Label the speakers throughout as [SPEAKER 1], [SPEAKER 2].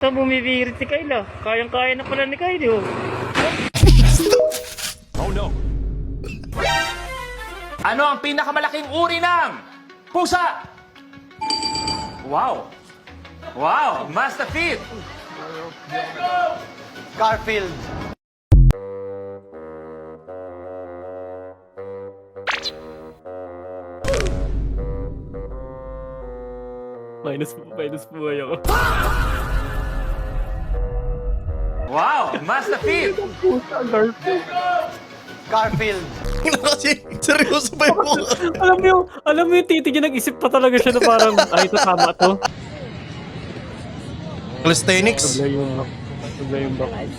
[SPEAKER 1] Saan bumibirit si Kyle ah? Kayang-kaya na pala ni Kyle oh.
[SPEAKER 2] Oh no. Ano ang pinakamalaking uri ng pusa? Wow. Wow, Master Fit.
[SPEAKER 3] Garfield.
[SPEAKER 1] Minus buhay ako.
[SPEAKER 2] Wow, Master Fit.
[SPEAKER 3] Garfield.
[SPEAKER 4] Kasi, seryoso ba yung buka?
[SPEAKER 1] alam mo yung titi niya, nag-isip pa talaga siya na parang, ay, ito tama to.
[SPEAKER 4] Calisthenics?
[SPEAKER 1] Tabla yung back.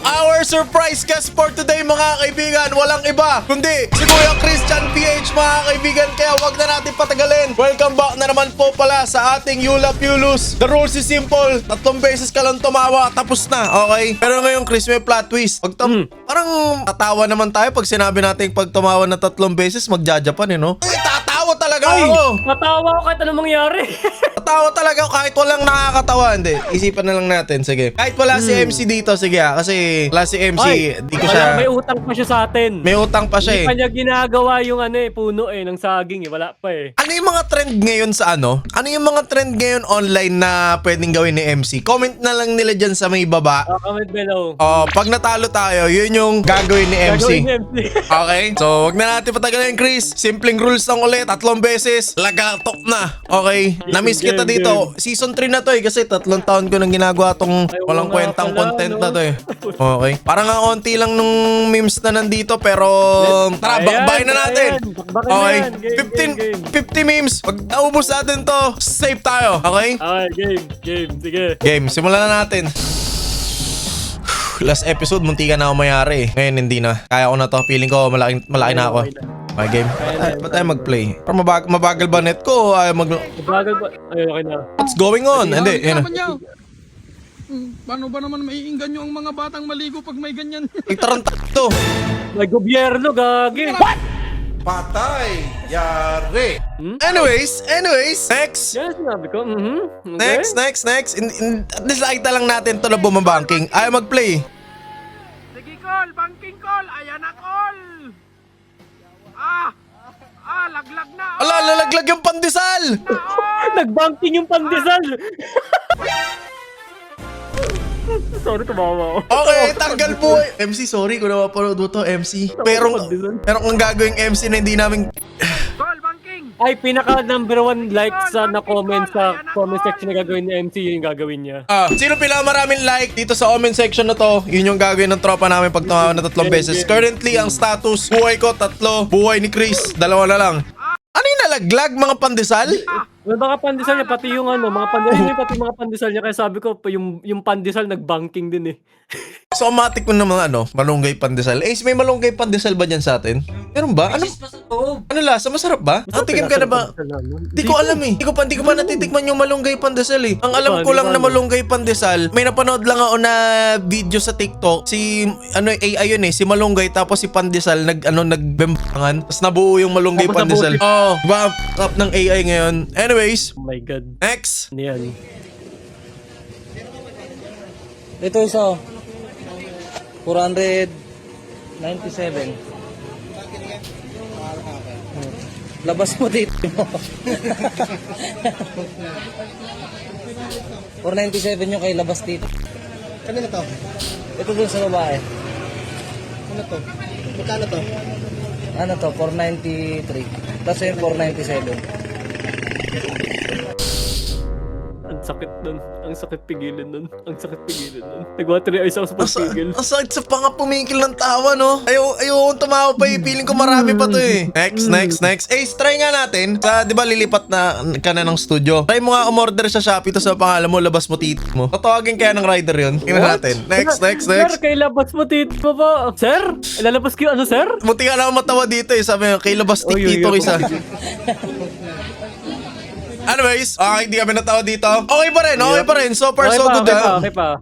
[SPEAKER 4] Our surprise guest for today mga kaibigan, walang iba kundi si Kuya Christian PH mga kaibigan, kaya wag na natin patagalin. Welcome back na naman po pala sa ating Yulap Yulus. The rules is simple, 3 beses ka lang tumawa, tapos na, okay? Pero ngayon Chris, may plot twist. Parang tatawa naman tayo pag sinabi natin pag tumawa na 3 beses magjajapan no? Ay, tatawa talaga ako.
[SPEAKER 1] Natawa ko kahit anong mangyari.
[SPEAKER 4] Tatawa talaga ako kahit walang nakakatawa. Hindi, isipan na lang natin, sige. Kahit wala si MC dito, sige kasi wala si MC, di ko siya...
[SPEAKER 1] May utang pa siya sa atin.
[SPEAKER 4] May utang pa siya
[SPEAKER 1] Hindi pa niya ginagawa yung puno ng saging wala pa eh.
[SPEAKER 4] Ano yung mga trend ngayon sa ano? Ano yung mga trend ngayon online na pwedeng gawin ni MC? Comment na lang nila dyan sa may baba.
[SPEAKER 1] Comment below.
[SPEAKER 4] Oh, pag natalo tayo, yun yung gagawin ni MC.
[SPEAKER 1] Gagawin ni MC.
[SPEAKER 4] Okay? So, wag na natin patagalin, Chris. Simpleng rules lang ulit. 3 beses. Lagatok na. Okay? Na-miss kita dito. Season 3 na to eh. Kasi 3 taon ko nang ginagawa tong walang
[SPEAKER 1] nga
[SPEAKER 4] kwentang
[SPEAKER 1] pala,
[SPEAKER 4] content
[SPEAKER 1] no?
[SPEAKER 4] na to eh. Okay? Parang nga konti lang nung memes na nandito. Pero, tara, bakbayin na natin.
[SPEAKER 1] Bakbayin
[SPEAKER 4] Okay?
[SPEAKER 1] na yan. Game,
[SPEAKER 4] 50 memes. Pag naubos natin to, save tayo. Okay?
[SPEAKER 1] Okay, game. Sige.
[SPEAKER 4] Game. Simulan na natin. Last episode, munti ka na ako mayari. Ngayon, hindi na. Kaya ko na to. Feeling ko, malaki na ako. Okay, game. Ba't tayo mag-play? Parang mabagal ba net ko? Ayaw
[SPEAKER 1] Bagal ba? Ayun, okay na.
[SPEAKER 4] What's going on? Hindi, yan na.
[SPEAKER 5] Paano ba naman maiinggan nyo ang mga batang maligo pag may ganyan?
[SPEAKER 4] Nagtaranta to.
[SPEAKER 1] May gobyerno, gagi.
[SPEAKER 4] Patay. Yari. Anyways. Next.
[SPEAKER 1] Yan sinabi ko. Okay.
[SPEAKER 4] Next. At least nakita lang natin to na bumabanking. Ayaw mag-play.
[SPEAKER 5] Sige, call! Banking call! Ayan na, call! Laglag na!
[SPEAKER 4] Ala, lalaglag yung pandesal.
[SPEAKER 1] Nagbanking yung pandesal. Sorry, tumawa ako.
[SPEAKER 4] Okay, tanggal po. MC, sorry kung napapanood mo to, MC. Pero ang gagawing MC na hindi namin...
[SPEAKER 5] Call! Banking!
[SPEAKER 1] Ay, pinaka number 1 like sa na-comment sa comment section na gagawin ni MC, yun yung gagawin niya.
[SPEAKER 4] Sino pinakamaraming like dito sa comment section na to? Yun yung gagawin ng tropa namin pag tumawa na 3 beses. Currently, ang status, buhay ko 3, buhay ni Chris 2 na lang. Ano yung nalaglag, mga pandesal?
[SPEAKER 1] May mga pandesal niya, pati yung mga pandesal niya, pati mga pandesal niya. Kaya sabi ko, yung pandesal nag-banking din eh.
[SPEAKER 4] So, automatic mo naman malunggay pandesal. May malunggay pandesal ba dyan sa atin? Meron ba? Ano lasa? Masarap ba? Natikim ka na ba? Di ko alam eh. Di ko pa natitikman yung malunggay pandesal eh. Ang alam ko lang na malunggay pandesal, may napanood lang ako na video sa TikTok. Si, AI yun eh. Si malunggay tapos si pandesal nagbembangan. Tapos nabuo yung malunggay
[SPEAKER 1] Tapos
[SPEAKER 4] pandesal. Oo. Diba? Top ng AI ngayon. Anyways,
[SPEAKER 1] Oh my God.
[SPEAKER 4] next.
[SPEAKER 1] Ano yan?
[SPEAKER 6] Ito isa, 497. Labas mo dito mo. 497 yung kay labas dito.
[SPEAKER 3] Kanina to?
[SPEAKER 6] Ito dun sa babae.
[SPEAKER 3] Ano to? Magkano to?
[SPEAKER 6] Ano to? 493. Tapos yung 497.
[SPEAKER 1] Ang sakit nun. Ang sakit pigilan nun. Nag-watery eyes ako sa pagpigil.
[SPEAKER 4] Ang sakit sa panga pumikil ng tawa, no? Ayaw kong tumawa pa eh. Feeling ko marami pa to eh. Next. Try nga natin. Di ba lilipat na ka na ng studio? Try mo nga umorder sa Shopee to sa pangalan mo, labas mo tito mo. Tatawagin kaya ng rider yun. Tingnan natin. Next.
[SPEAKER 1] Sir, kay labas mo tito mo ba? Sir? Ilalabas ko yung sir?
[SPEAKER 4] Buti nga na ako matawa dito eh. Sabi nga, kay labas tito isa. Anyways, hindi kami natawa dito. Okay pa rin. So far, so good
[SPEAKER 1] Okay pa.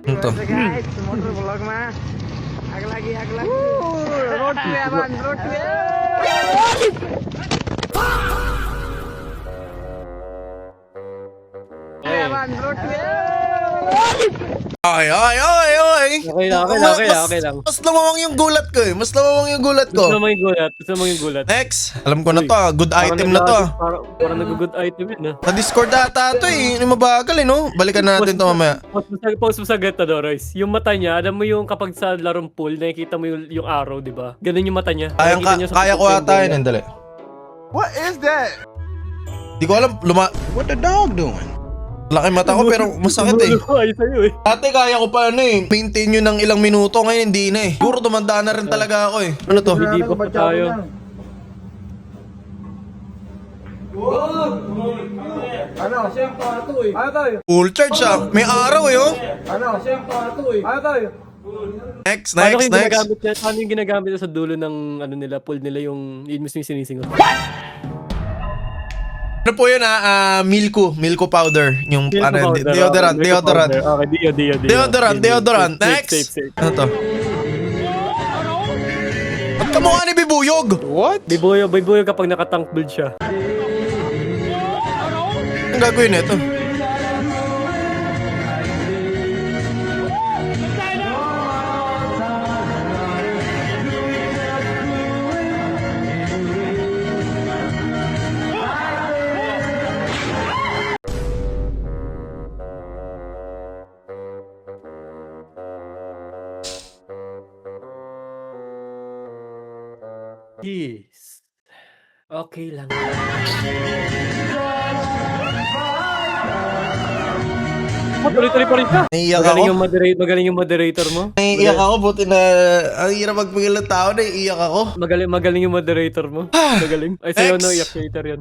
[SPEAKER 4] Ito.
[SPEAKER 5] Guys, motor vlog mah. Ag lagi. Road trip.
[SPEAKER 4] Ay, ay, ay, ay.
[SPEAKER 1] Okay lang.
[SPEAKER 4] Mas lumawang yung gulat ko eh. Mas lumawang yung gulat
[SPEAKER 1] Gusto
[SPEAKER 4] ko.
[SPEAKER 1] mo yung gulat.
[SPEAKER 4] Next. Alam ko na to ah. Good item na to ah.
[SPEAKER 1] Parang nag-good item yun,
[SPEAKER 4] Sa Discord ata to eh. Hindi mabagal eh, no? Balikan natin to mamaya.
[SPEAKER 1] Post mo sa Geta, Royce. Yung mata niya, alam mo yung kapag sa larong pool, nakikita mo yung arrow, di ba? Ganun yung mata niya. Nakikita niya sa
[SPEAKER 4] Kaya ko
[SPEAKER 1] pupil
[SPEAKER 4] ata
[SPEAKER 1] niya.
[SPEAKER 4] yun. Dali.
[SPEAKER 3] What is that?
[SPEAKER 4] Di ko alam.
[SPEAKER 3] What the dog doing?
[SPEAKER 4] Laki mata ko pero masakit eh.
[SPEAKER 1] Ay, sa'yo eh.
[SPEAKER 4] Dati kaya ko pa ano eh. Maintain yun ng ilang minuto. Ngayon hindi na eh. Siguro tumanda na rin talaga ako eh. Ano to?
[SPEAKER 1] Hindi ba tayo?
[SPEAKER 4] Full charge ah. May araw eh oh. Next, next, next.
[SPEAKER 1] Paano yung ginagamit niya sa dulo ng ano nila, pool nila yung mismo yung sinisingot?
[SPEAKER 4] Ano po yun ah? Milko powder. Yung
[SPEAKER 1] Milk
[SPEAKER 4] ano,
[SPEAKER 1] powder,
[SPEAKER 4] deodorant,
[SPEAKER 1] milk
[SPEAKER 4] deodorant.
[SPEAKER 1] powder. Okay,
[SPEAKER 4] Deodorant, deodorant.
[SPEAKER 1] Safe,
[SPEAKER 4] Next.
[SPEAKER 1] safe.
[SPEAKER 4] Ano to? Ba't kamukha ni Bibuyog?
[SPEAKER 1] Bibuyo kapag nakatank build siya.
[SPEAKER 4] Ang gagawin nito?
[SPEAKER 1] Yes. Okay lang. Tuloy-tuloy pa rin siya.
[SPEAKER 4] Naiiyak
[SPEAKER 1] Magaling yung moderator mo.
[SPEAKER 4] Naiiyak ako, buti na ang hirap magpigil ng tao, naiiyak ako.
[SPEAKER 1] Magaling yung moderator mo. Magaling. Ay, sa'yo
[SPEAKER 4] Next.
[SPEAKER 1] no, iyak creator yan.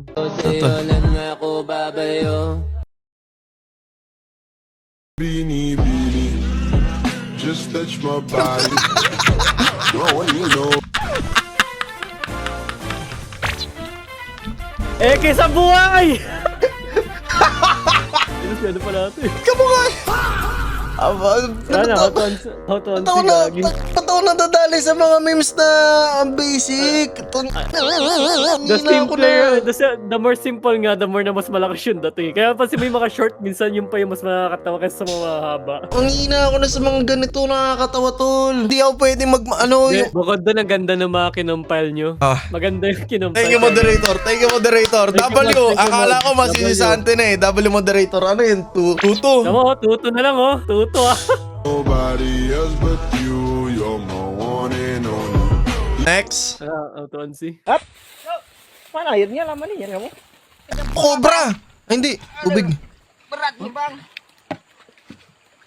[SPEAKER 7] Beanie, just touch my body. Oh, you know.
[SPEAKER 1] Eke sa buhay! Ano pala ito eh.
[SPEAKER 4] Kamukha! Aba,
[SPEAKER 1] Sana, how to answer.
[SPEAKER 4] Pataw na dadali sa mga memes na ang basic.
[SPEAKER 1] The simpler, the more simple nga, the more na mas malakas yun dati. Kaya pa may mga short, minsan yung pa yung mas nakakatawa kaysa sa mga mahaba.
[SPEAKER 4] Ang hina ako na sa mga ganito, nakakatawa tol. Hindi ako pwede yung...
[SPEAKER 1] Bukod doon, ang ganda ng mga kinompile nyo.
[SPEAKER 4] Ah.
[SPEAKER 1] Maganda yung kinompile.
[SPEAKER 4] Thank you moderator, thank you moderator.
[SPEAKER 1] Thank you,
[SPEAKER 4] W,
[SPEAKER 1] thank you,
[SPEAKER 4] akala ko
[SPEAKER 1] W.
[SPEAKER 4] masisisante na eh. W moderator, ano yun? Tuto.
[SPEAKER 1] Tama, tuto na lang oh. Tuto ah.
[SPEAKER 7] Nobody else but you. You're my one and only.
[SPEAKER 4] Next.
[SPEAKER 1] Auto answer.
[SPEAKER 6] Mana akhirnya lama nih ya kamu?
[SPEAKER 4] Cobra! Ay, hindi. Tubig.
[SPEAKER 6] Berat nih bang.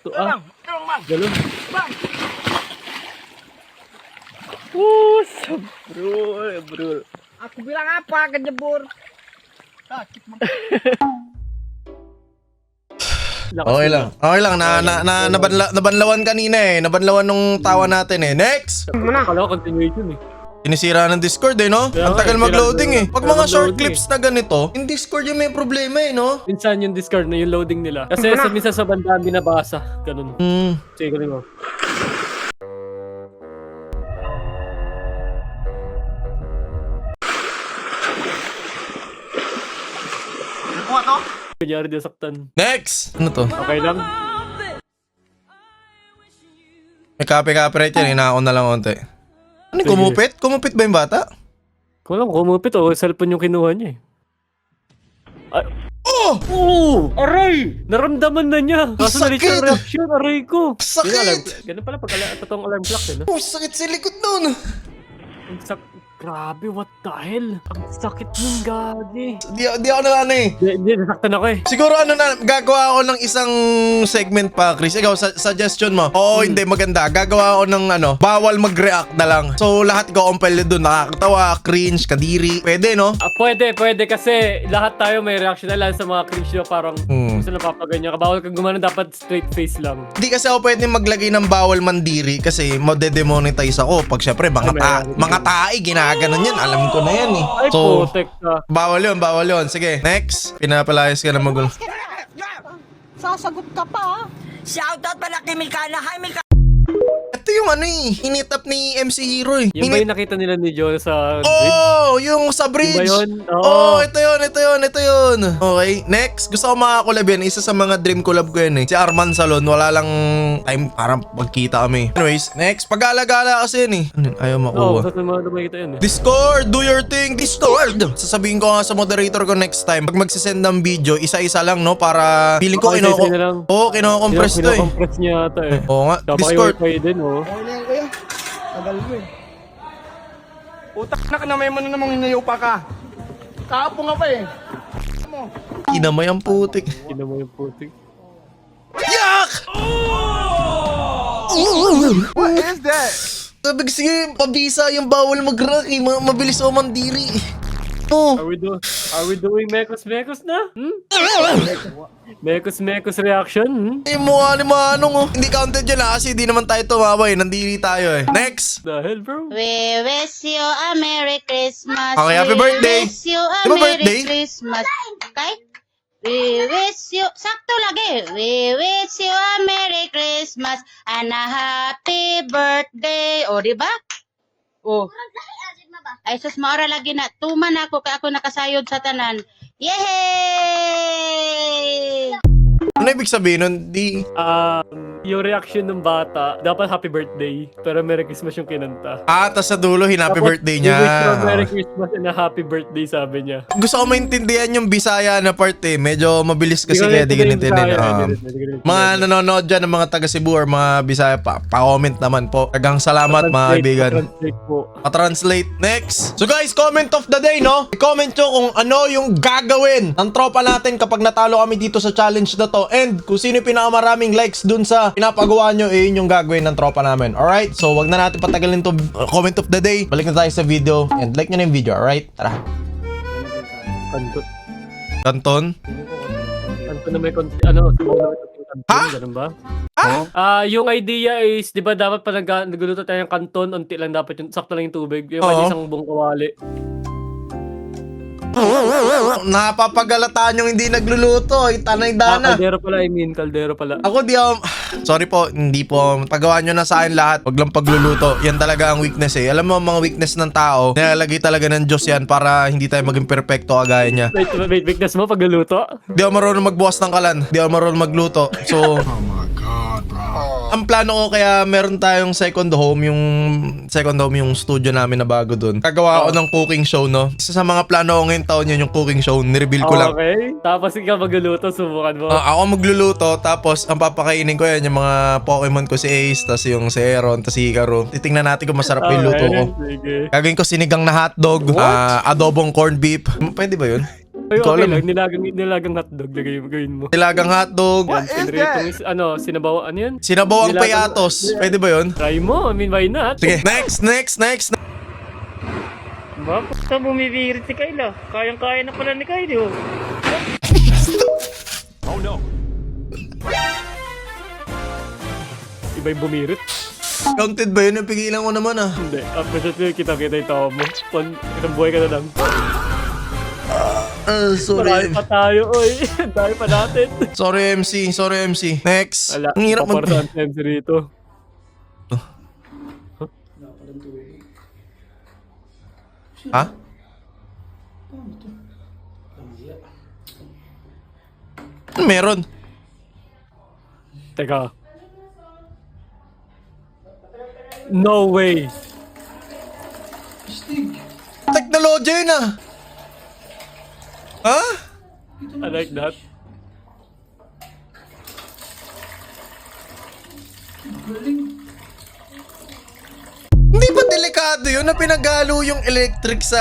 [SPEAKER 1] Tuh ah.
[SPEAKER 6] Tolong bang.
[SPEAKER 1] Galon. Bro.
[SPEAKER 6] Aku bilang apa kejebur? Sakit bang.
[SPEAKER 4] Okay lang. Okay lang. Nabanlawan kanina eh. Nabanlawan nung tawa natin eh. Next!
[SPEAKER 1] Akala ko continuation eh.
[SPEAKER 4] Sinisira ng Discord eh, no?
[SPEAKER 1] Kaya
[SPEAKER 4] Ang tagal
[SPEAKER 1] nga,
[SPEAKER 4] mag-loading eh. Pag mga short
[SPEAKER 1] mag-loading
[SPEAKER 4] clips na ganito, yung Discord yung may problema eh, no?
[SPEAKER 1] Minsan yung Discord na yung loading nila. Kasi minsan sa banda binabasa. Ganun. Sige, ganun mo. Kunyari di saktan.
[SPEAKER 4] Next! Ano to?
[SPEAKER 1] Okay lang?
[SPEAKER 4] May copyright yan. Hinaako na lang konti. Ano, kumupit? Kumupit ba yung bata?
[SPEAKER 1] Kung alam, kumupit o cellphone yung kinuha niya eh. Ay.
[SPEAKER 4] Oh!
[SPEAKER 1] Oo! Aray! Naramdaman na niya! Kaso na
[SPEAKER 4] Sakit!
[SPEAKER 1] reaction, aray ko!
[SPEAKER 4] Sakit!
[SPEAKER 1] Yun, ganun pala pag totoong alarm clock eh, no?
[SPEAKER 4] Oh, sakit sa likod nun!
[SPEAKER 1] Grabe, what the hell? Ang sakit nun, gagi.
[SPEAKER 4] Di ako na ano eh.
[SPEAKER 1] Hindi, nasaktan ako eh.
[SPEAKER 4] Siguro ano na, gagawa ako ng isang segment pa, Chris. Ikaw, suggestion mo. Oo, hindi, maganda. Gagawa ako ng ano, bawal mag-react na lang. So, lahat ikaw-compile doon. Nakakatawa, cringe, kadiri. Pwede, no?
[SPEAKER 1] Pwede kasi lahat tayo may reaction na lang sa mga cringe na parang gusto na papaganyan ka. Bawal kang gumano, dapat straight face lang.
[SPEAKER 4] Hindi kasi ako pwede maglagay ng bawal mandiri kasi mode-demonetize ako. Pag syempre, mga tae, ginaganon yan. Alam ko na yan eh.
[SPEAKER 1] Ay,
[SPEAKER 4] So,
[SPEAKER 1] putek ka.
[SPEAKER 4] bawal yun. Sige, next. Pinapalayas ka na magulo.
[SPEAKER 8] Sasagot ka pa. Shoutout pala kay Milkana. Hi, Milkana.
[SPEAKER 4] Ito yung ano eh, hinitap ni MC Hero eh.
[SPEAKER 1] Yung ba yung nakita nila ni John sa bridge?
[SPEAKER 4] Oh, yung sa bridge.
[SPEAKER 1] Yung ba yun?
[SPEAKER 4] Oh, ito yun. Okay, next. Gusto ko makakolab yan. Isa sa mga dream collab ko yan eh. Si Arman Salon, wala lang time para magkita kami. Anyways, next. Pag-alagala kasi yan eh. Ano yun? Ayaw
[SPEAKER 1] Oo,
[SPEAKER 4] makuha.
[SPEAKER 1] sa mga nakita yun eh.
[SPEAKER 4] Discord, do your thing, Discord! Sasabihin ko nga sa moderator ko next time, pag magsisend ng video, isa-isa lang, no? Para feeling ko
[SPEAKER 1] Okay, isa-isa na lang.
[SPEAKER 4] kinoko-compress to eh.
[SPEAKER 1] Kinocompress niya ata eh.
[SPEAKER 4] Oo nga,
[SPEAKER 1] Tsaka
[SPEAKER 4] Discord.
[SPEAKER 1] kayo din oh.
[SPEAKER 3] Utak na may mo na namang hinayaw pa ka. Kapo nga pa eh.
[SPEAKER 4] Kinamay ang putik.
[SPEAKER 1] Kina mo yung putik.
[SPEAKER 4] Yak!
[SPEAKER 3] What is that?
[SPEAKER 4] Sabi ko, sige, pabisa yung bawal mag-rock eh. Mabilis o mandiri. Oh.
[SPEAKER 1] Are we doing mekos na? Mekos reaction?
[SPEAKER 4] Yung mukha ni Manong oh. Hindi counted yun kasi di naman tayo tumawa eh. Nandiri tayo eh. Next!
[SPEAKER 1] The hell bro?
[SPEAKER 8] We wish you a Merry Christmas.
[SPEAKER 4] Okay, happy birthday.
[SPEAKER 8] We wish you a
[SPEAKER 4] Di ba
[SPEAKER 8] Merry
[SPEAKER 4] birthday?
[SPEAKER 8] Christmas. Okay? We wish you, sakto lagi. We wish you a Merry Christmas and a Happy Birthday. O, di ba? O. Ay, sus, maura lagi na. Tuman ako, kaya ako nakasayod sa tanan. Yay!
[SPEAKER 4] Ano ibig sabihin nun? Di...
[SPEAKER 1] Yung reaction ng bata, dapat happy birthday, pero Merry Christmas yung kinanta.
[SPEAKER 4] Tas sa dulo, hinappy
[SPEAKER 1] Tapos,
[SPEAKER 4] birthday
[SPEAKER 1] we wish you a
[SPEAKER 4] niya.
[SPEAKER 1] Merry Christmas and a happy birthday, sabi niya.
[SPEAKER 4] Gusto ko maintindihan yung Bisaya na part eh. Medyo mabilis kasi kaya di ganun Mga nanonood dyan ng mga taga Cebu or mga Bisaya pa-comment naman po. Tagang salamat mga kaibigan.
[SPEAKER 1] Translate po.
[SPEAKER 4] Pa-translate. Next. So guys, comment of the day, no? I-comment nyo kung ano yung gagawin ng tropa natin kapag natalo kami dito sa challenge na to. And kung sino yung pinakamaraming likes dun sa pinapagawa nyo, eh yun yung gagawin ng tropa namin. Alright? So wag na natin patagalin to comment of the day. Balik na tayo sa video. And like nyo na yung video, alright? Tara.
[SPEAKER 1] Kanto.
[SPEAKER 4] Kanton?
[SPEAKER 1] Kanto na may konti, ano, sumaw na may konting kanton,
[SPEAKER 4] Ha?
[SPEAKER 1] ganun ba?
[SPEAKER 4] Ha?
[SPEAKER 1] Yung idea is, di ba dapat pa nagluluto tayo ng kanton, unti lang dapat yung, sakto lang yung tubig. Yung
[SPEAKER 4] Oo.
[SPEAKER 1] isang buong kawali.
[SPEAKER 4] Napapagalataan yung hindi nagluluto. Ay, tanay dana.
[SPEAKER 1] Kaldero pala.
[SPEAKER 4] Ako di ako... Sorry po, hindi po. Pagawa nyo na sa akin lahat. Wag lang pagluluto. Yan talaga ang weakness eh. Alam mo ang mga weakness ng tao, nilalagay talaga ng Diyos yan para hindi tayo maging perfecto kagaya niya.
[SPEAKER 1] Wait, weakness mo pagluluto?
[SPEAKER 4] Di ako marunong magbukas ng kalan. Di ako marunong magluto. So... Ang plano ko kaya meron tayong second home yung studio namin na bago dun. Gagawa ako ng cooking show, no? Isa sa mga plano ko ngayong taon yun yung cooking show. Nireveal ko lang.
[SPEAKER 1] Okay. Tapos ikaw magluluto, subukan mo.
[SPEAKER 4] Ako magluluto, tapos ang papakainin ko yan, yung mga Pokemon ko si Ace, tapos yung si Aaron, tapos si Hikaru. Titingnan natin kung masarap yung luto ko.
[SPEAKER 1] Sige.
[SPEAKER 4] Gagawin ko sinigang na hotdog, adobong corned beef. Pwede ba yun?
[SPEAKER 1] Ay,
[SPEAKER 4] Ikaw
[SPEAKER 1] okay
[SPEAKER 4] alam
[SPEAKER 1] lang. Nilagang hotdog, gawin mo.
[SPEAKER 4] Nilagang hotdog,
[SPEAKER 1] Yan, pinritong sinabaw, ano yun?
[SPEAKER 4] sinabawang
[SPEAKER 1] Nilagang-
[SPEAKER 4] payatos. Pwede ba yun?
[SPEAKER 1] Try mo, I mean, why not?
[SPEAKER 4] Sige, next.
[SPEAKER 1] Ba, puta bumibirit si Kyle ah. Kayang-kaya na pala ni Kyle oh.
[SPEAKER 2] Oh no.
[SPEAKER 1] Iba yung bumirit?
[SPEAKER 4] Counted ba yun? Pigilan ko naman ah.
[SPEAKER 1] Hindi. After that, kita-kita yung tawa mo. Isang buhay ka na lang.
[SPEAKER 4] Sorry.
[SPEAKER 1] Marami pa tayo, oy. Dahil pa natin.
[SPEAKER 4] Sorry MC. Next.
[SPEAKER 1] Wala.
[SPEAKER 4] Ang hirap mag...
[SPEAKER 1] Paparaan sa MC rito.
[SPEAKER 4] Ha? Ano meron?
[SPEAKER 1] Teka. No way.
[SPEAKER 4] Teknology yun ah. Ha?
[SPEAKER 1] I like that.
[SPEAKER 4] Hindi ba delikado yun na pinagalo yung electric sa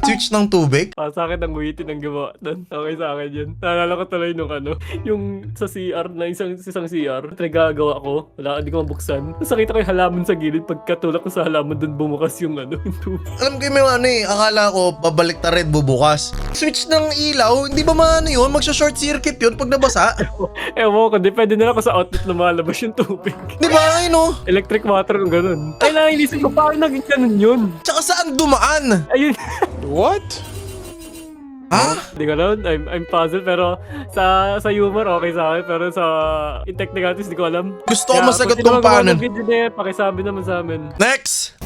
[SPEAKER 4] switch ng tubig?
[SPEAKER 1] Sa akin ang witin ang gawa doon. Okay sa akin yun. Naalala ko tuloy nung ano, yung sa CR na isang CR, nagagawa ko, hindi ko mabuksan. Tapos nakita ko yung halaman sa gilid, pagkatulak ko sa halaman doon bumukas yung ano, yung tubig.
[SPEAKER 4] Alam ko yung ano eh, akala ko babalik ta red bubukas. Switch ng ilaw, hindi ba maano yun? Magsha-short circuit yun pag nabasa?
[SPEAKER 1] Ewan ko, depende na lang kung sa outlet na malabas yung tubig.
[SPEAKER 4] Di ba? Ayun oh.
[SPEAKER 1] Electric water kung ganun. Ay, nailisip ko paano naging ganun yun.
[SPEAKER 4] Tsaka saan dumaan?
[SPEAKER 1] Ayun.
[SPEAKER 3] What?
[SPEAKER 4] Ha?
[SPEAKER 1] Hindi ko alam, I'm puzzled, pero sa humor okay sa akin, pero sa in technicalities hindi ko alam.
[SPEAKER 4] Gusto ko
[SPEAKER 1] Kaya,
[SPEAKER 4] masagot
[SPEAKER 1] kung sino
[SPEAKER 4] kung paano.
[SPEAKER 1] magawa ng video na yan, pakisabi naman sa amin.
[SPEAKER 4] Next!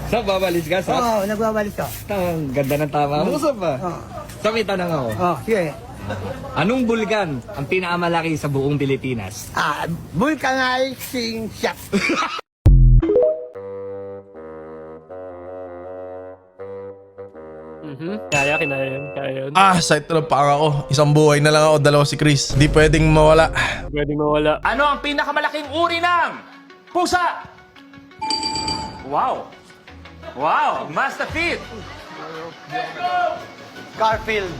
[SPEAKER 3] Sa babalis ka, sa?
[SPEAKER 6] Oo, nagbabalis ka.
[SPEAKER 3] Ang ganda ng tama mo. Gusto ba? Sa may tanong ako.
[SPEAKER 6] Sige.
[SPEAKER 3] Anong bulkan ang pinakamalaki sa buong Pilipinas?
[SPEAKER 6] Vulcanizing shop.
[SPEAKER 1] Kaya, kinaya yun, kaya yun.
[SPEAKER 4] Site na lang pang ako. Isang buhay na lang ako, dalawa si Chris. Hindi pwedeng mawala.
[SPEAKER 1] Pwedeng mawala.
[SPEAKER 2] Ano ang pinakamalaking uri ng pusa? Wow! Wow! Master Fit!
[SPEAKER 3] Garfield.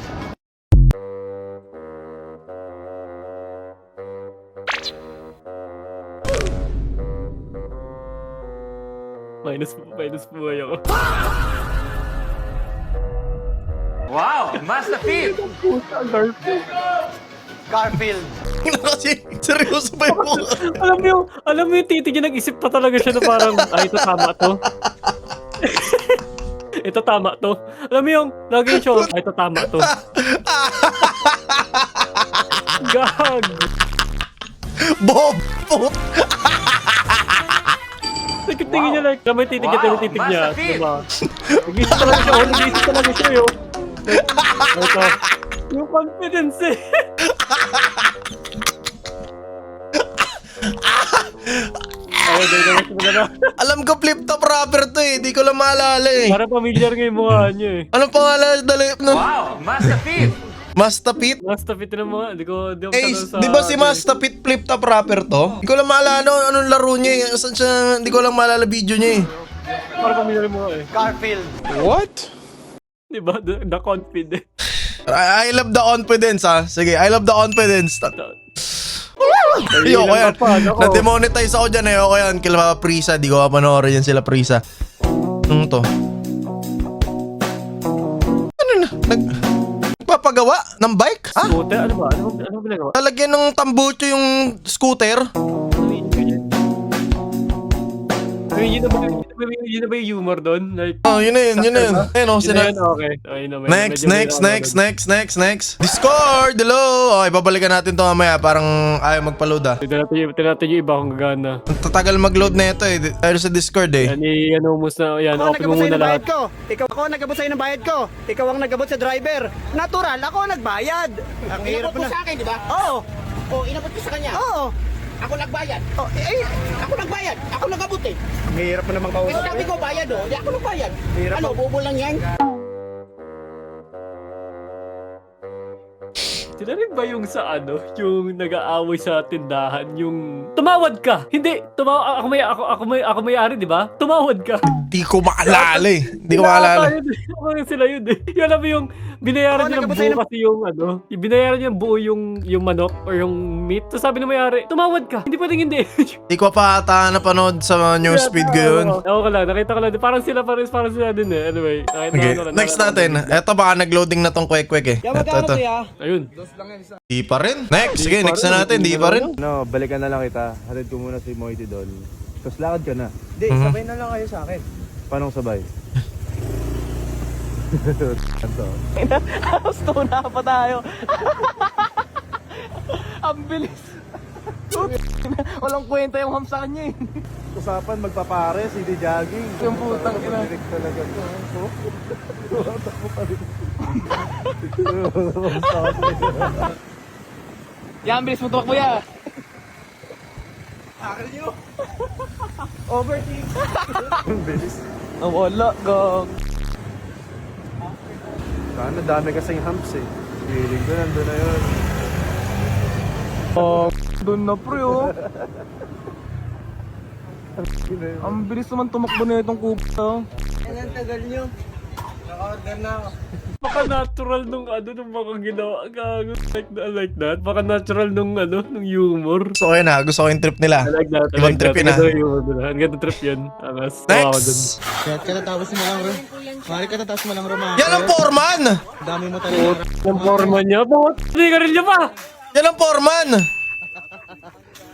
[SPEAKER 1] Minus buhay ako.
[SPEAKER 2] Wow! Master Fit!
[SPEAKER 3] Garfield.
[SPEAKER 4] Kasi, seryoso ba yung
[SPEAKER 1] alam mo yung titig niya, nag-isip pa talaga siya na parang, ito tama to. Ito tama to. Alam mo yung, lagi yung show, ito tama to. Gag!
[SPEAKER 4] Bob! Put!
[SPEAKER 1] Tingin niya like, alam mo yung titig niya,
[SPEAKER 2] Wow,
[SPEAKER 1] titig niya.
[SPEAKER 2] Master Fit!
[SPEAKER 1] Diba? Nag-isip talaga siya, nag-isip talaga siya yun. Ito. Yung confidence eh.
[SPEAKER 4] Alam ko flip top rapper to eh. Di ko lang maalala eh.
[SPEAKER 1] Para familiar nga yung mukha niya eh.
[SPEAKER 4] Anong pangalan? Dali, no?
[SPEAKER 2] Wow! Master Fit!
[SPEAKER 4] Mastapit?
[SPEAKER 1] Mas tapit na mga, di ko
[SPEAKER 4] Eh,
[SPEAKER 1] tanong sa...
[SPEAKER 4] di ba si Mastapit flip top rapper to? Di ko lang maalala anong laro niya eh. Saan siya, di ko lang maalala video niya eh.
[SPEAKER 1] Para familiar yung mukha eh.
[SPEAKER 3] Garfield.
[SPEAKER 1] Di ba? The confidence.
[SPEAKER 4] I love the confidence ha. Sige, I love the confidence. Ayoko yan. Na-demonetize ako dyan. Ayoko yan. Kila Prisa. Di ko panoorin yan sila Prisa. Ano to? Ano na? Nagpapagawa ng bike? Ha?
[SPEAKER 1] Scooter? Ano ba? Ano ginagawa?
[SPEAKER 4] Lalagyan ng tambucho yung scooter?
[SPEAKER 1] Yun na ba yung humor doon? Like,
[SPEAKER 4] Oh, yun na yun. Yun na yun. Ayun oh,
[SPEAKER 1] yun na yun, okay. Ayun na,
[SPEAKER 4] Next. Discord, hello. Okay, babalikan natin to mamaya. Parang ayaw magpa-load ah.
[SPEAKER 1] Tignan natin yung iba kung gagana.
[SPEAKER 4] Ang tatagal mag-load na ito eh. Ayaw sa Discord eh.
[SPEAKER 1] Yan, ano mo na, yan, open mo muna lahat.
[SPEAKER 6] Ikaw ako ang nagabot sa'yo ng bayad ko. Ikaw ang nagabot sa driver. Natural, ako ang nagbayad. Ang hirap na. Sa akin, di ba? Oo.
[SPEAKER 9] O, inabot ko sa kanya.
[SPEAKER 6] Oo.
[SPEAKER 9] Ako nagbayad.
[SPEAKER 6] Oh,
[SPEAKER 9] Ako nagbayad. Ako nagabot eh.
[SPEAKER 6] ang hirap mo namang
[SPEAKER 9] Eh,
[SPEAKER 6] kausap.
[SPEAKER 9] sabi ko bayad oh. Di ako nagbayad.
[SPEAKER 6] Hirap
[SPEAKER 9] Ano, bubo lang yan?
[SPEAKER 1] Sila rin ba yung sa ano, yung nag-aaway sa tindahan, yung tumawad ka? Hindi, ako may-ari, di ba? Tumawad ka.
[SPEAKER 4] Di ko maalala eh. Di ko maalala.
[SPEAKER 1] Ako sila yun eh. Yung alam mo yung binayaran niya ng buo kasi yung ano, yung binayaran niya ng buo yung manok or yung meat. So sabi ng may-ari, tumawad ka. Hindi pwedeng hindi.
[SPEAKER 4] Di ko pa ata napanood sa newsfeed ko yun.
[SPEAKER 1] Ako lang, nakita ko lang. Parang sila din eh. Anyway, nakita
[SPEAKER 4] Okay,
[SPEAKER 1] ko lang.
[SPEAKER 4] next natin. Eto baka nag-loading na tong kwek-kwek eh. Eto.
[SPEAKER 1] Ayun.
[SPEAKER 4] Di pa rin. Next, sige, next na natin. Di pa rin.
[SPEAKER 10] No, balikan na lang kita. Hatid ko muna si Moity doon. Tapos lakad ka na.
[SPEAKER 3] Hindi, sabay na lang kayo sa akin.
[SPEAKER 10] Paano sabay?
[SPEAKER 3] Tuna pa tayo. Ang bilis. Walang kwenta yung ham sa kanya eh.
[SPEAKER 10] Usapan, magpapares, hindi jogging.
[SPEAKER 3] Yung putang ina.
[SPEAKER 10] Direct talaga to. Takbo pa rin.
[SPEAKER 3] Yan, bilis mo tumakbo ya.
[SPEAKER 10] Overtake. Ang bilis.
[SPEAKER 3] Wala, gag.
[SPEAKER 10] Sana dami kasing humps eh. Feeling ko nandun na yun.
[SPEAKER 3] Doon na pre oh. Ang bilis naman tumakbo na itong kubo.
[SPEAKER 6] Ang tagal nyo. Naka-order na ako.
[SPEAKER 1] Baka natural nung ano, nung mga ginawa. Gago. Like that. Baka natural nung ano, nung humor.
[SPEAKER 4] Gusto ko yun ha. Gusto ko yung trip nila.
[SPEAKER 1] I like that.
[SPEAKER 4] Ibang trip yun ha.
[SPEAKER 1] Ang ganda trip yun. Angas. Tawa ko dun.
[SPEAKER 4] Next!
[SPEAKER 6] Katatapos mo lang, Ro. Mari katatapos mo lang, Ro.
[SPEAKER 4] Yan ang foreman!
[SPEAKER 6] Dami mo talaga.
[SPEAKER 1] Ang forma niya. Bakit? Hindi ka rin niya pa!
[SPEAKER 4] Yan ang foreman!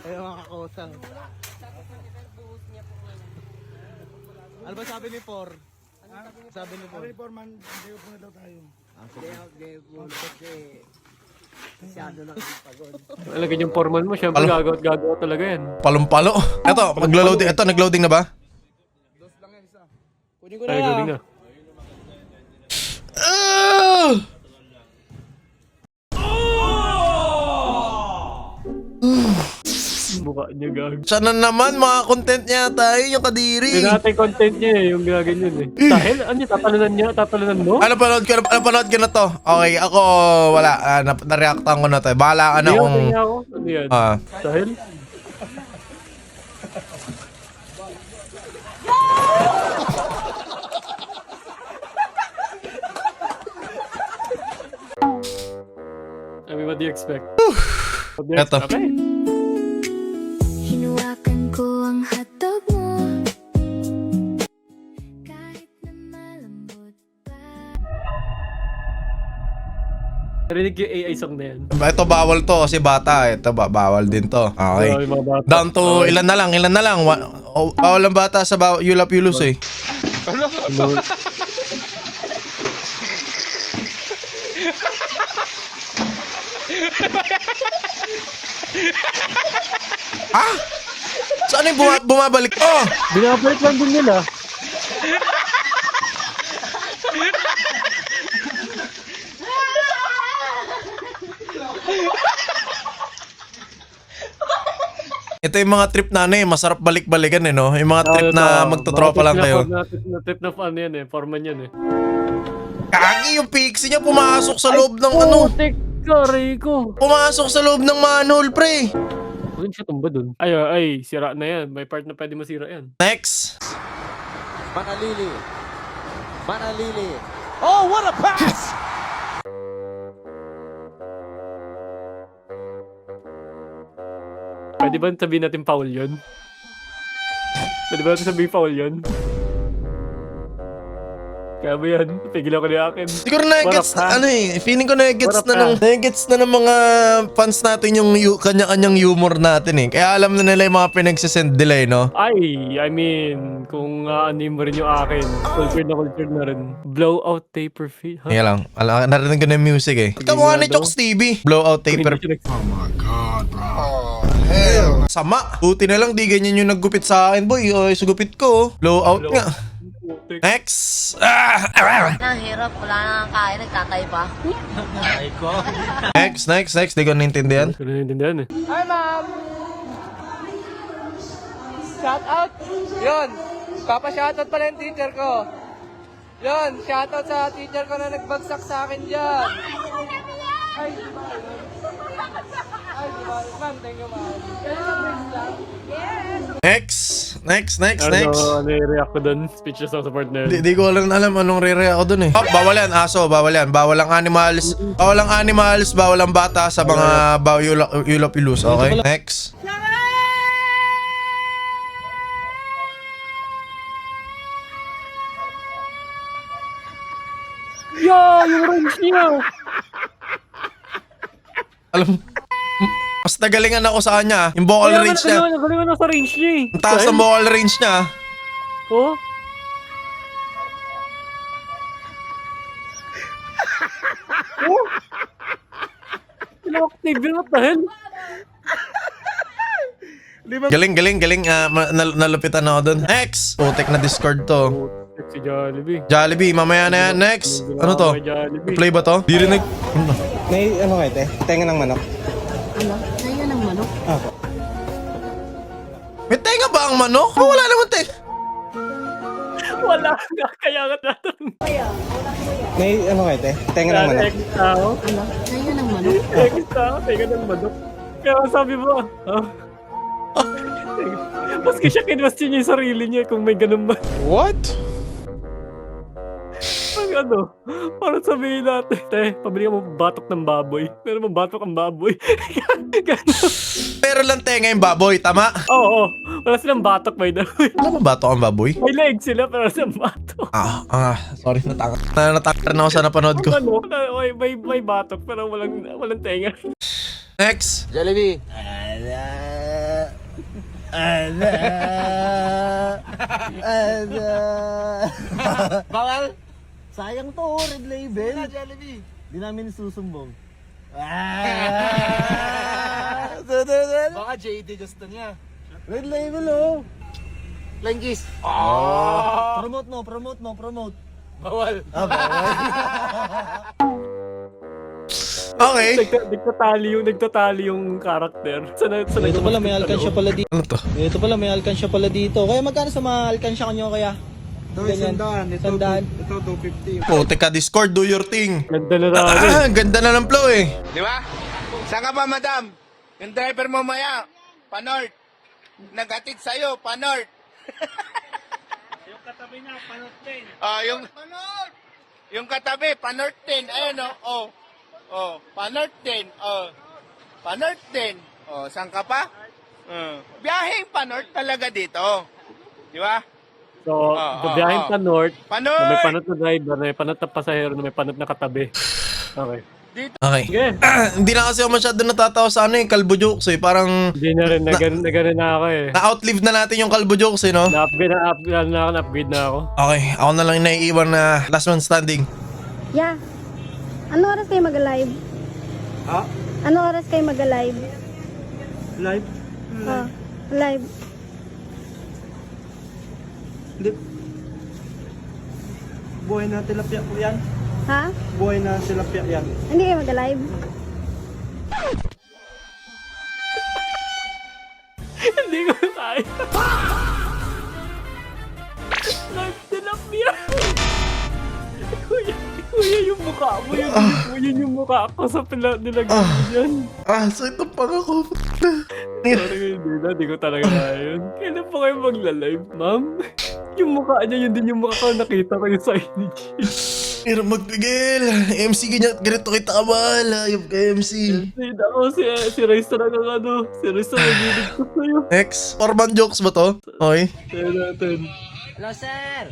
[SPEAKER 6] Ayaw mga kakosang. Ano ba sabi ni Por? Sabi ni Por?
[SPEAKER 5] Foreman, hindi ko na daw tayo.
[SPEAKER 1] Alagay yung foreman mo, syempre gagawa talaga yan.
[SPEAKER 4] Palumpalo. Eto, maglo-loading. Eto, nag-loading na ba?
[SPEAKER 1] Ay, galing na. Mukha niya gag.
[SPEAKER 4] Sana naman, mga content niya tayo, yung kadiri.
[SPEAKER 1] Yung natin content niya eh, yung gaganyan eh. Dahil, ano yun, tatalunan mo?
[SPEAKER 4] Ano panood ko na to? Okay, ako, wala. Na-reactan ko na to. Bahala ka na kung...
[SPEAKER 1] Tingnan ako. Ano yan? Dahil? I mean, what do you expect? What do you
[SPEAKER 4] Eto.
[SPEAKER 1] expect? Okay.
[SPEAKER 11] Hinuwakan ko ang hotdog mo kahit na malambot pa.
[SPEAKER 1] Narinig yung AI song na yan.
[SPEAKER 4] Ito bawal to kasi bata. Ito bawal din to. Okay.
[SPEAKER 1] Yung mga bata.
[SPEAKER 4] Down to ilan na lang. Bawal ang bata sa Yulap Yulus eh. Ah! Saan yung bumabalik? Oh!
[SPEAKER 1] Binabalik lang din nila.
[SPEAKER 4] Ito yung mga trip na ano eh, masarap balik-balikan eh no? Yung mga trip na magtotropa lang kayo.
[SPEAKER 1] Trip na ano yan eh, foreman yan eh.
[SPEAKER 4] Kagi yung pixie niya pumasok sa loob ng ano.
[SPEAKER 1] Putik ka, Rico.
[SPEAKER 4] Pumasok sa loob ng manhole, pre.
[SPEAKER 1] Doon siya tumba doon. Ay, sira na yan. May part na pwede masira yan.
[SPEAKER 4] Next.
[SPEAKER 2] Manalili. Oh, what a pass!
[SPEAKER 1] Pwede ba sabihin natin foul yun? Pwede ba natin sabihin foul yun? Kaya ba yan? Pigilan ko na akin.
[SPEAKER 4] Siguro na-gets, ano eh, feeling ko na-gets na ng mga fans natin yung kanya-kanyang humor natin eh. Kaya alam na nila yung mga pinagsisend nila eh, no?
[SPEAKER 1] Ay, I mean, kung ano mo rin yung akin, culture na rin. Blowout taper feed, ha?
[SPEAKER 4] Kaya lang, narinig ko na yung music eh. Kamukha ni Chokes TV. Blowout taper.
[SPEAKER 7] Oh my God, bro.
[SPEAKER 4] Sama. Buti na lang, di ganyan yung naggupit sa akin, boy. O, sugupit ko. Blowout nga. Next.
[SPEAKER 11] Ang hirap, wala na ang kain, nagtatay pa.
[SPEAKER 4] Next. Di ko naintindihan.
[SPEAKER 1] Hindi ko naiintindihan eh.
[SPEAKER 3] Hi, ma'am! Shout out! Yun! Papa-shoutout pala yung teacher ko. Yun! Shoutout sa teacher ko na nagbagsak sa akin dyan. Ay, di ba? Ma'am, thank you, ma'am.
[SPEAKER 4] Next.
[SPEAKER 1] Ano yung react ko dun? Speechless ako sa part na yun.
[SPEAKER 4] Di ko alam anong re-react ako dun eh. Oh, bawal yan, aso, bawal yan. Bawal ang animals, bawal ang bata sa mga Yulap Yulus, okay? Next.
[SPEAKER 1] Yung range niya!
[SPEAKER 4] Alam mo, mas nagalingan ako sa kanya. Yung vocal range niya.
[SPEAKER 1] Nagalingan ako sa range niya eh.
[SPEAKER 4] Ang taas ng vocal range niya.
[SPEAKER 1] Oh? Oh? Inactive yun, what the hell?
[SPEAKER 4] Galing. Nalupitan ako dun. Next. Putek na Discord to.
[SPEAKER 1] Si Jollibee.
[SPEAKER 4] Jollibee, mamaya na yan. Next. Ano to? Play ba to? Di rinig.
[SPEAKER 6] May ano kayo, te? Tenga ng manok.
[SPEAKER 11] Kaya ng manok?
[SPEAKER 4] May tenga ba ang manok? Oh, wala naman tenga.
[SPEAKER 1] Wala nga, kaya nga natin.
[SPEAKER 6] May ano kayo, te? Tenga ng manok.
[SPEAKER 11] Kaya ng manok?
[SPEAKER 1] Teka ng manok. Kaya nga sabi mo, maski siya kinwestiyon niya yung sarili niya kung may ganun ba.
[SPEAKER 4] What?
[SPEAKER 1] Ano, parang sabihin natin, pabili ka mo batok ng baboy. Pero mo batok ang baboy. Gano'n.
[SPEAKER 4] Pero lang tenga yung baboy, tama?
[SPEAKER 1] Oo. Wala silang batok by the way.
[SPEAKER 4] Ano ba bato ang baboy?
[SPEAKER 1] May leg sila pero wala silang batok.
[SPEAKER 4] Sorry, natakar na ako sa napanood ko.
[SPEAKER 1] Ano? May batok pero walang tenga.
[SPEAKER 4] Next.
[SPEAKER 2] Jollibee.
[SPEAKER 3] Bawal?
[SPEAKER 6] Sayang to, Red Label. Jollibee. Di namin susumbong.
[SPEAKER 5] Baka JD gusto niya.
[SPEAKER 6] Red Label, oh.
[SPEAKER 9] Flying kiss.
[SPEAKER 6] Promote mo.
[SPEAKER 5] Bawal.
[SPEAKER 4] Okay.
[SPEAKER 1] Nagtatali yung karakter.
[SPEAKER 3] Ito pala, may alkansya pala dito.
[SPEAKER 4] Ano to?
[SPEAKER 3] Ito pala, may alkansya pala dito. Kaya magkano sa mga alkansya kanyo kaya? Ganyan. Sandaan.
[SPEAKER 5] Ito 250.
[SPEAKER 4] Puti ka, Discord, do your thing.
[SPEAKER 1] Ganda na natin.
[SPEAKER 4] Ganda na ng flow eh.
[SPEAKER 9] Di ba? Saan ka ba, madam? Yung driver mo maya, pa-north. Nag-atid sa'yo, pa-north. Yung katabi na, pa-north din. Yung katabi, pa-north din. Ayun, oh. Pa-north din. Pa-north din. Saan ka pa? Biyaheng pa-north talaga dito. Di ba?
[SPEAKER 1] So, biyahin pa north.
[SPEAKER 9] Pa-north!
[SPEAKER 1] Na may panot na driver, na may panot na pasahero, na may panot na katabi. Okay.
[SPEAKER 4] Okay.
[SPEAKER 1] Sige.
[SPEAKER 4] Hindi na kasi ako masyado natatawa sa ano eh, kalbo jokes eh. Parang
[SPEAKER 1] Hindi na rin, nagano na ako eh.
[SPEAKER 4] na-outlive na natin yung kalbo jokes eh, no?
[SPEAKER 1] Na-upgrade na ako.
[SPEAKER 4] Okay, ako na lang yung naiiwan na last man standing.
[SPEAKER 11] Yeah. Ano oras kayo mag-live?
[SPEAKER 6] Ha?
[SPEAKER 11] Ano oras kayo mag-live?
[SPEAKER 6] Live?
[SPEAKER 11] Live.
[SPEAKER 6] Hindi. Buhay na tilapia po yan.
[SPEAKER 11] Ha?
[SPEAKER 6] Buhay na tilapia yan.
[SPEAKER 11] Hindi kayo mag-live?
[SPEAKER 1] Hindi ko kaya. Nagtilapia. Kuya, yung mukha mo, yun yung mukha ko sa nilagay mo dyan.
[SPEAKER 4] So ito pang ako.
[SPEAKER 1] Sorry, hindi ko talaga kaya yun. Kailan pa kayo magla-live, ma'am? Yung mukha niya, yun din yung mukha ko nakita ko yung sa IG.
[SPEAKER 4] Pero magpigil. MC ganito kita kabal. Ayop ka MC.
[SPEAKER 1] Hindi ako, si Rice talaga si Rice talaga nagbilig ko sa'yo.
[SPEAKER 4] Next. Orban jokes ba to? Okay.
[SPEAKER 1] Kaya natin.
[SPEAKER 9] Hello, sir.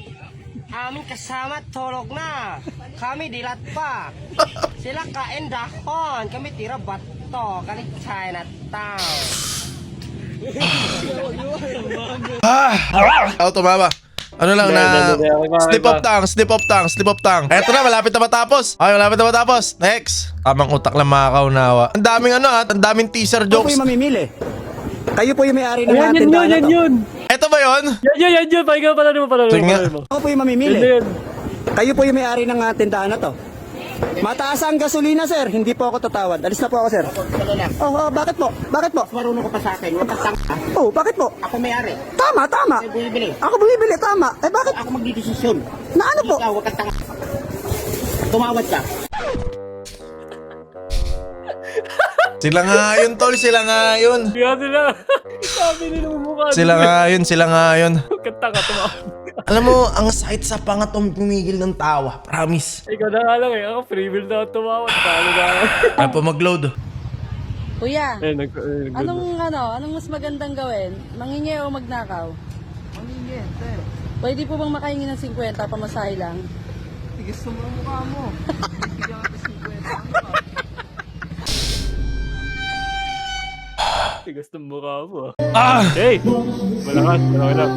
[SPEAKER 9] Aming kasama tulog na. Kami dilat pa. Sila kain dahon. Kami tira bato. Galing Chinatown.
[SPEAKER 4] Ako tumama. Ano lang na slip of tongue. Eto na, malapit na matapos. Okay, malapit na matapos. Next. Tamang utak lang makakaunawa. Ang daming ang daming teaser
[SPEAKER 6] Ako po
[SPEAKER 4] jokes.
[SPEAKER 6] yung mamimili. Kayo po yung may-ari ng
[SPEAKER 1] Yan
[SPEAKER 6] ating daan na to.
[SPEAKER 1] yun.
[SPEAKER 4] Eto ba yun?
[SPEAKER 1] Yan. Pahinga pala mo.
[SPEAKER 6] Ako po yung mamimili.
[SPEAKER 1] Yan.
[SPEAKER 6] Kayo po yung may-ari ng tindahan na to. Mataas ang gasolina, sir. Hindi po ako tatawad. Alis na po ako, sir. Bakit po? Bakit po?
[SPEAKER 9] Marunong ko pa sa akin. Huwag kang tanga.
[SPEAKER 6] Bakit po?
[SPEAKER 9] Ako may-ari.
[SPEAKER 6] Tama.
[SPEAKER 9] Ako bumibili.
[SPEAKER 6] Ako bumibili, tama. Bakit?
[SPEAKER 9] Ako magdidesisyon.
[SPEAKER 6] Na ano po?
[SPEAKER 9] Ikaw, huwag kang tanga. Tumawad ka.
[SPEAKER 4] Sila nga yun, tol. Sila nga yun.
[SPEAKER 1] Kaya sila. Sabi nila yung mukha.
[SPEAKER 4] Sila nga yun.
[SPEAKER 1] Katanga tumawag.
[SPEAKER 4] Alam mo, ang sakit sa pangatong pumigil ng tawa. Promise.
[SPEAKER 1] Ikaw na nga lang eh. Ako free will na ako tumawag. Talo na ako.
[SPEAKER 4] Kaya po mag-load.
[SPEAKER 11] Kuya,
[SPEAKER 8] Anong mas magandang gawin? Mangingi o magnakaw?
[SPEAKER 3] Mangingi, sir.
[SPEAKER 8] Pwede po bang makahingi ng 50 pamasahe lang?
[SPEAKER 3] Tigis mo ang mukha mo. Bigyan ka 50.
[SPEAKER 1] Tigas ng mukha mo. Hey! Malakas.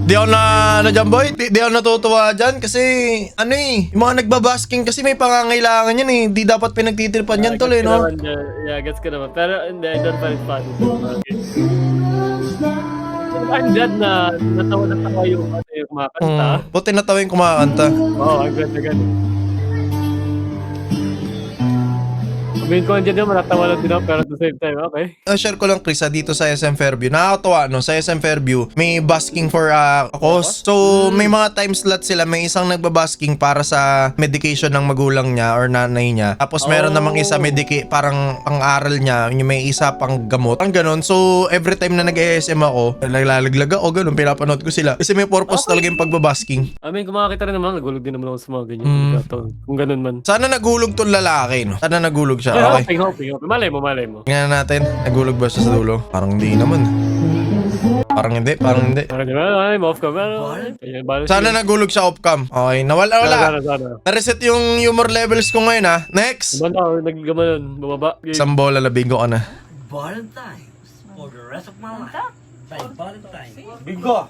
[SPEAKER 4] Di ako dyan, boy. Di ako natutuwa dyan kasi, yung mga nagbabasking kasi may pangangailangan yan eh. Di dapat pinagtitripan yan, tol eh, no?
[SPEAKER 1] Yeah, gets ko naman. Pero hindi, I don't find it funny. I'm glad na natawa yung kumakanta.
[SPEAKER 4] Buti natawa yung kumakanta.
[SPEAKER 1] Oo, ang ganda. Sabihin ko andyan naman, natawa lang din ako, pero at the same time, okay.
[SPEAKER 4] Share ko lang, Chris, dito sa SM Fairview. Nakakatawa, no? Sa SM Fairview, may basking for a cause. So, may mga time slot sila. May isang nagbabasking para sa medication ng magulang niya or nanay niya. Tapos, meron namang isa parang pang-aral niya. Yung may isa pang gamot. Ang ganun. So, every time na nag-ESM ako, naglalaglag ako, ganun, pinapanood ko sila. Kasi may purpose talaga yung pagbabasking.
[SPEAKER 1] I mean, kung makakita rin naman, nagulog din naman ako sa mga ganyan. Kung ganun man.
[SPEAKER 4] Sana nagulog tong lalaki, no? Sana nagulog siya. Okay.
[SPEAKER 1] Hoping. Malay mo.
[SPEAKER 4] Tingnan natin. Nagulog ba siya sa dulo? Parang hindi naman. Parang hindi.
[SPEAKER 1] Ay, off cam.
[SPEAKER 4] Sana nagulog siya off-cam. Okay, nawala.
[SPEAKER 1] Sana.
[SPEAKER 4] Na-reset yung humor levels ko ngayon, ha. Next!
[SPEAKER 1] Nagigamanon, bumaba.
[SPEAKER 4] Isang bola, labingo ka na.
[SPEAKER 3] Bottom times for the rest of my life.
[SPEAKER 2] Bingo!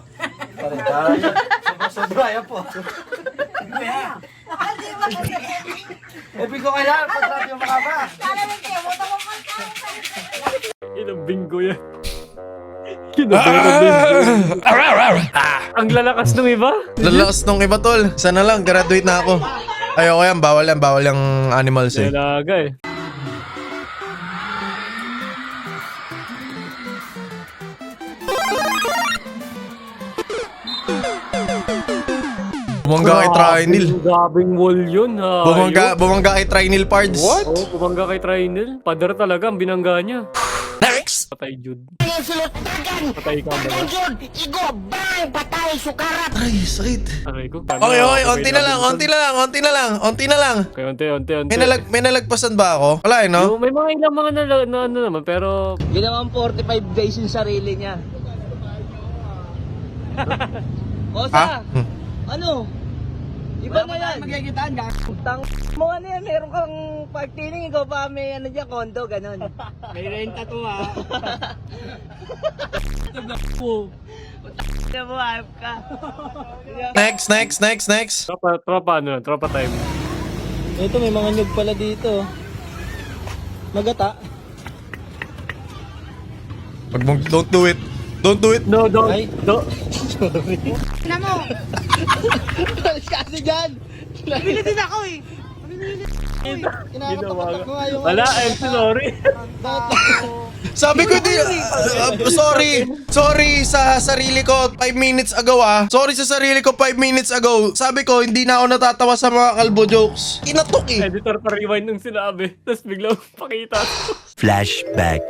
[SPEAKER 2] Sobra yan po. Bingo kailangan pag sabi yung makaba.
[SPEAKER 1] Inang bingo yan. Kinabero din. Ang lalakas ng iba.
[SPEAKER 4] Lalakas nung iba, tol. Sana lang, graduate na ako. Ayoko yan, bawal yung animals eh.
[SPEAKER 1] Dalaga eh.
[SPEAKER 4] Bumangga kay Trinil.
[SPEAKER 1] Grabing wall yun ha.
[SPEAKER 4] Bumangga kay Trinil Pards. What?
[SPEAKER 1] Oo, bumangga kay Trinil. Pader talaga ang binangga niya.
[SPEAKER 4] Next!
[SPEAKER 1] Patay Jude. Patay ka ba?
[SPEAKER 4] Ay, sakit.
[SPEAKER 1] Aray ko.
[SPEAKER 4] Okay, onti na lang.
[SPEAKER 1] Okay, onti.
[SPEAKER 4] May nalagpasan ba ako? Wala eh, no?
[SPEAKER 1] May mga ilang mga na ano naman, pero...
[SPEAKER 3] Ginawang 45 days yung sarili niya. Osa! Ano? Iba na yan. Magkikitaan ka. Tang mo ano yan, meron kang partying, ikaw pa may ano dyan, condo, ganon. May renta to ha. Ito mo, hype ka.
[SPEAKER 4] Next.
[SPEAKER 1] Tropa time.
[SPEAKER 3] Ito, may mga nyug pala dito. Magata.
[SPEAKER 4] Don't do it. Don't do it.
[SPEAKER 1] No, don't.
[SPEAKER 8] Na mo.
[SPEAKER 3] Alis ka kasi dyan.
[SPEAKER 8] Bili din ako eh.
[SPEAKER 3] Kinakapatak mo nga yung...
[SPEAKER 1] Wala, I'm sorry.
[SPEAKER 4] Sabi ko sorry sa sarili ko 5 minutes ago Sorry sa sarili ko 5 minutes ago. Sabi ko hindi na ako natatawa sa mga kalbo jokes. Inatok eh.
[SPEAKER 1] Editor pa rewind nung sinabi. Tapos biglang pakita.
[SPEAKER 6] Flashback.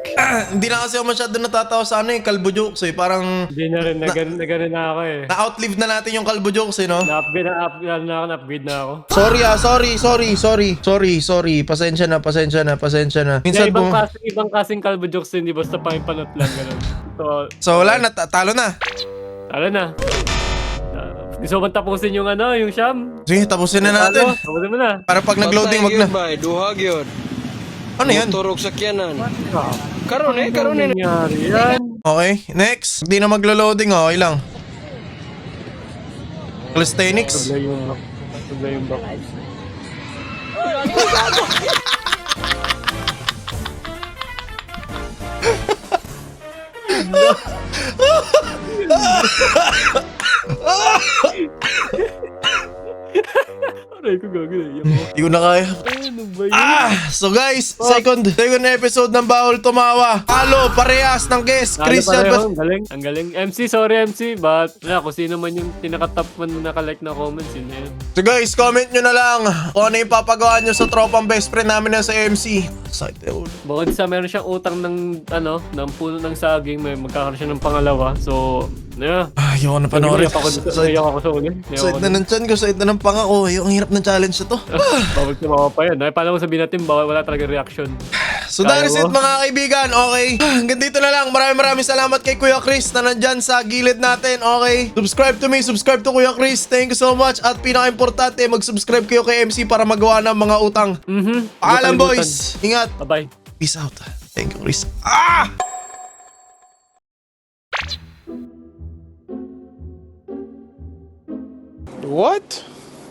[SPEAKER 4] Hindi na kasi ako masyado natatawa sa kalbo jokes eh. Parang
[SPEAKER 1] Hindi na rin, nagano na ako eh.
[SPEAKER 4] na-outlive na natin yung kalbo jokes eh, no?
[SPEAKER 1] Na-upgrade na ako.
[SPEAKER 4] Sorry. Pasensya na. Minsan
[SPEAKER 1] Ibang kasing kalbo jokes hindi basta panot lang ganun.
[SPEAKER 4] So wala na, talo na.
[SPEAKER 1] Talo na. Gusto mo tapusin yung yung Sham?
[SPEAKER 4] Sige, tapusin na natin.
[SPEAKER 1] Tapusin mo na.
[SPEAKER 4] Para pag nag-loading, wag na.
[SPEAKER 3] Duhag yun.
[SPEAKER 4] Ano yan?
[SPEAKER 3] Turog sakyanan.
[SPEAKER 1] Karon nangyari yan.
[SPEAKER 4] Okay, next. Hindi na maglo-loading, okay lang. Calisthenics.
[SPEAKER 1] Tugla yung back. Aray ko gagawin.
[SPEAKER 4] Hindi ko na kaya.
[SPEAKER 1] Ano ba yun?
[SPEAKER 4] So guys, second episode ng Bawal Tumawa. Halo, parehas ng guest. Christian
[SPEAKER 1] Pareho, ang galing. MC, sorry MC, but kung sino man yung tinaka-top man na naka-like na comments, yun na yun.
[SPEAKER 4] So guys, comment nyo na lang kung ano yung papagawa nyo sa tropang best friend namin na sa MC. Excited.
[SPEAKER 1] Bukod sa meron siyang utang ng ng puno ng saging, may magkakaroon siya ng pangalawa. So, yeah.
[SPEAKER 4] Ayoko na panoorin.
[SPEAKER 1] Iyak ako sa uli.
[SPEAKER 4] Side na ng chan ko, side na ng panga ko. Ang hirap ng challenge na to.
[SPEAKER 1] Bawal tumawa pa yan. Paano mo sabihin natin, wala talaga reaction.
[SPEAKER 4] So that is it mga kaibigan, okay? Hanggang dito na lang. Maraming salamat kay Kuya Chris na nandyan sa gilid natin, okay? Subscribe to me, subscribe to Kuya Chris. Thank you so much. At pinaka-importante, mag-subscribe kayo kay MC para magawa ng mga utang. Paalam boys. Ingat.
[SPEAKER 1] Bye-bye.
[SPEAKER 4] Peace out. Thank you, Chris.
[SPEAKER 9] What?